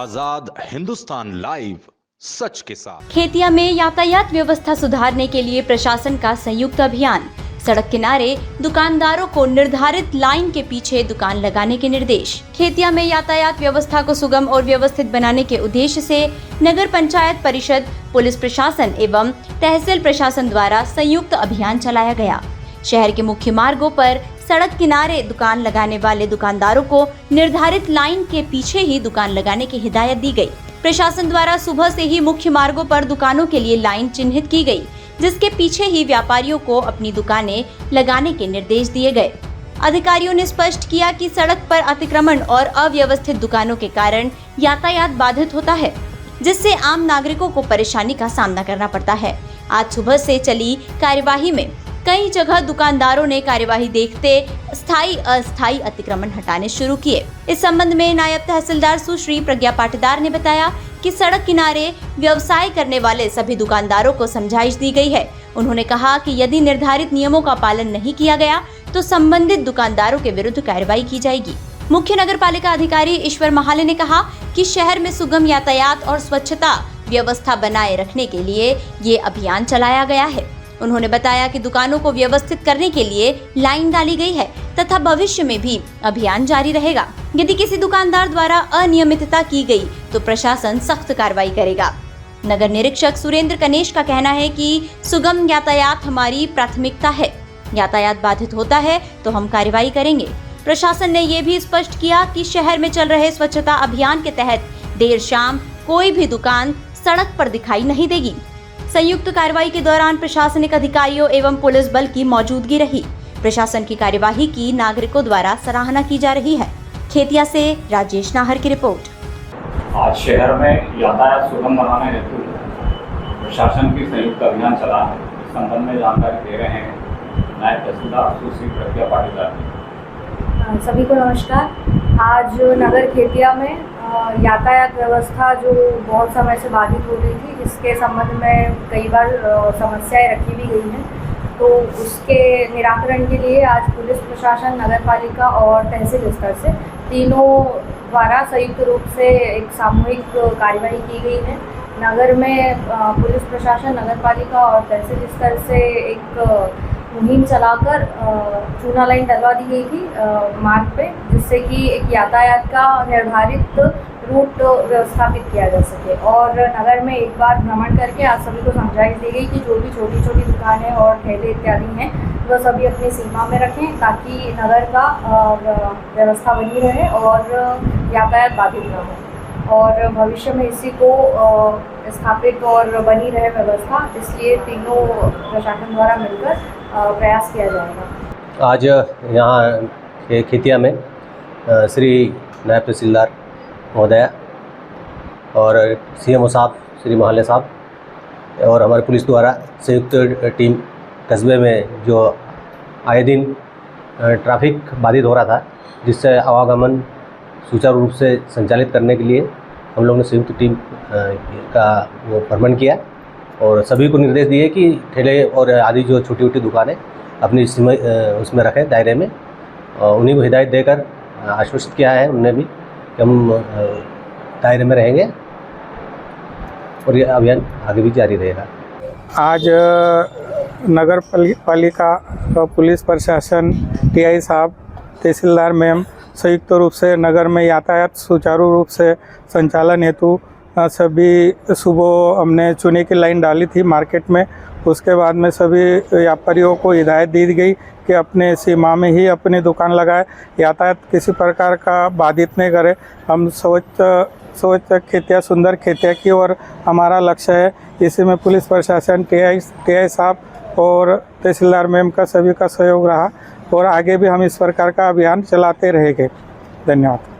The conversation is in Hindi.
आजाद हिंदुस्तान लाइव, सच के साथ। खेतिया में यातायात व्यवस्था सुधारने के लिए प्रशासन का संयुक्त अभियान। सड़क किनारे दुकानदारों को निर्धारित लाइन के पीछे दुकान लगाने के निर्देश। खेतिया में यातायात व्यवस्था को सुगम और व्यवस्थित बनाने के उद्देश्य से नगर पंचायत परिषद, पुलिस प्रशासन एवं तहसील प्रशासन द्वारा संयुक्त अभियान चलाया गया। शहर के मुख्य मार्गों पर सड़क किनारे दुकान लगाने वाले दुकानदारों को निर्धारित लाइन के पीछे ही दुकान लगाने की हिदायत दी गई। प्रशासन द्वारा सुबह से ही मुख्य मार्गों पर दुकानों के लिए लाइन चिन्हित की गई, जिसके पीछे ही व्यापारियों को अपनी दुकानें लगाने के निर्देश दिए गए। अधिकारियों ने स्पष्ट किया कि सड़क पर अतिक्रमण और अव्यवस्थित दुकानों के कारण यातायात बाधित होता है, जिससे आम नागरिकों को परेशानी का सामना करना पड़ता है। आज सुबह से चली कार्यवाही में कई जगह दुकानदारों ने कार्यवाही देखते स्थायी अस्थायी अतिक्रमण हटाने शुरू किए। इस संबंध में नायब तहसीलदार सुश्री प्रज्ञा पाटीदार ने बताया कि सड़क किनारे व्यवसाय करने वाले सभी दुकानदारों को समझाइश दी गई है। उन्होंने कहा कि यदि निर्धारित नियमों का पालन नहीं किया गया तो संबंधित दुकानदारों के विरुद्ध कार्रवाई की जाएगी। मुख्य नगर पालिका अधिकारी ईश्वर महाले ने कहा कि शहर में सुगम यातायात और स्वच्छता व्यवस्था बनाए रखने के लिए ये अभियान चलाया गया है। उन्होंने बताया कि दुकानों को व्यवस्थित करने के लिए लाइन डाली गई है तथा भविष्य में भी अभियान जारी रहेगा। यदि किसी दुकानदार द्वारा अनियमितता की गई तो प्रशासन सख्त कार्रवाई करेगा। नगर निरीक्षक सुरेंद्र कनेश का कहना है कि सुगम यातायात हमारी प्राथमिकता है। यातायात बाधित होता है तो हम कार्रवाई करेंगे। प्रशासन ने ये भी स्पष्ट किया कि शहर में चल रहे स्वच्छता अभियान के तहत देर शाम कोई भी दुकान सड़क पर दिखाई नहीं देगी। संयुक्त कार्रवाई के दौरान प्रशासनिक अधिकारियों एवं पुलिस बल की मौजूदगी रही। प्रशासन की कार्यवाही की नागरिकों द्वारा सराहना की जा रही है। खेतिया से राजेश नाहर की रिपोर्ट। आज शहर में यातायात सुगम बनाने हेतु प्रशासन की संयुक्त अभियान चला है। इस संबंध में जानकारी दे रहे हैं नायब तहसीलदार सुश्री प्रज्ञा पाटीदार। सभी को नमस्कार। आज नगर खेतिया में यातायात व्यवस्था जो बहुत समय से बाधित हो रही थी, जिसके संबंध में कई बार समस्याएं रखी भी गई हैं, तो उसके निराकरण के लिए आज पुलिस प्रशासन, नगर पालिका और तहसील स्तर से तीनों द्वारा संयुक्त रूप से एक सामूहिक कार्यवाही की गई है। नगर में पुलिस प्रशासन, नगर पालिका और तहसील स्तर से एक मुहिम चलाकर चूना लाइन डलवा दी गई थी मार्ग पे, जिससे कि एक यातायात का निर्धारित रूट व्यवस्थापित किया जा सके। और नगर में एक बार भ्रमण करके आज सभी को समझाइश दी गई कि जो भी छोटी छोटी दुकानें और ठेले इत्यादि हैं वह सभी अपनी सीमा में रखें, ताकि नगर का व्यवस्था बनी रहे और यातायात बाधित न हो और भविष्य में इसी को स्थापित और बनी रहे व्यवस्था। इसलिए तीनों प्रशासन द्वारा मिलकर प्रयास किया जाएगा। आज यहाँ खेतिया में श्री नायब तहसीलदार महोदया और CMO साहब श्री महाले साहब और हमारे पुलिस द्वारा संयुक्त टीम कस्बे में जो आए दिन ट्रैफिक बाधित हो रहा था, जिससे आवागमन सुचारू रूप से संचालित करने के लिए हम लोगों ने संयुक्त टीम का वो भ्रमण किया और सभी को निर्देश दिए कि ठेले और आदि जो छोटी छोटी दुकानें अपनी उसमें रखें दायरे में। उन्हीं को हिदायत देकर आश्वस्त किया है उन्होंने भी कि हम दायरे में रहेंगे और ये अभियान आगे भी जारी रहेगा। आज नगर पालिका, पुलिस प्रशासन, TI साहब, तहसीलदार मैम संयुक्त रूप से नगर में यातायात सुचारू रूप से संचालन हेतु सभी सुबह हमने चूने की लाइन डाली थी मार्केट में। उसके बाद में सभी व्यापारियों को हिदायत दी गई कि अपने सीमा में ही अपनी दुकान लगाए, यातायात किसी प्रकार का बाधित नहीं करे। हम स्वच्छ खेतिया, सुंदर खेतिया की ओर हमारा लक्ष्य है। इसी में पुलिस प्रशासन, TI साहब और तहसीलदार मैम का सभी का सहयोग रहा और आगे भी हम इस प्रकार का अभियान चलाते रहेंगे। धन्यवाद।